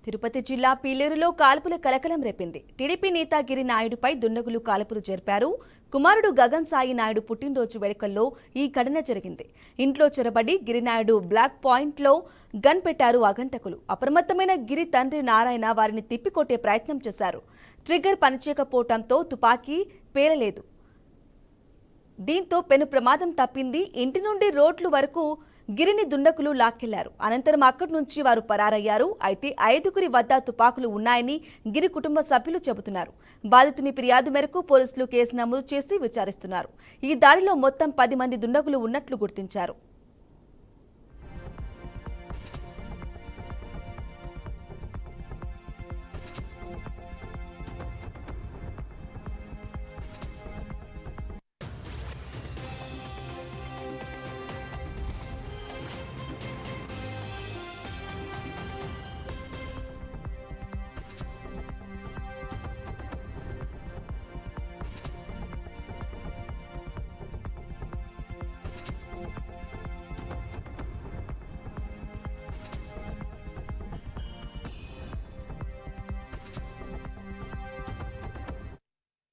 తిరుపతి జిల్లా పీలేరులో కాల్పుల కలకలం రేపింది. టీడీపీ నేత గిరి నాయుడుపై దుండగులు కాల్పులు జరిపారు. కుమారుడు గగన్ సాయి నాయుడు పుట్టినరోజు వేడుకల్లో ఈ ఘటన జరిగింది. ఇంట్లో చొరబడి గిరినాయుడు బ్లాక్ పాయింట్లో గన్ పెట్టారు ఆగంతకులు. అప్రమత్తమైన గిరి తండ్రి నారాయణ వారిని తిప్పికొట్టే ప్రయత్నం చేశారు. ట్రిగ్గర్ పనిచేయకపోవడంతో తుపాకీ పేలలేదు. దీంతో పెను ప్రమాదం తప్పింది. ఇంటి నుండి రోడ్లు వరకు గిరిని దుండకులు లాక్కెళ్లారు. అనంతరం అక్కడి నుంచి వారు పరారయ్యారు. అయితే 5గురి వద్ద తుపాకులు ఉన్నాయని గిరి కుటుంబ సభ్యులు చెబుతున్నారు. బాధితుని ఫిర్యాదు మేరకు పోలీసులు కేసు నమోదు చేసి విచారిస్తున్నారు. ఈ దాడిలో మొత్తం 10 మంది దుండగులు ఉన్నట్లు గుర్తించారు.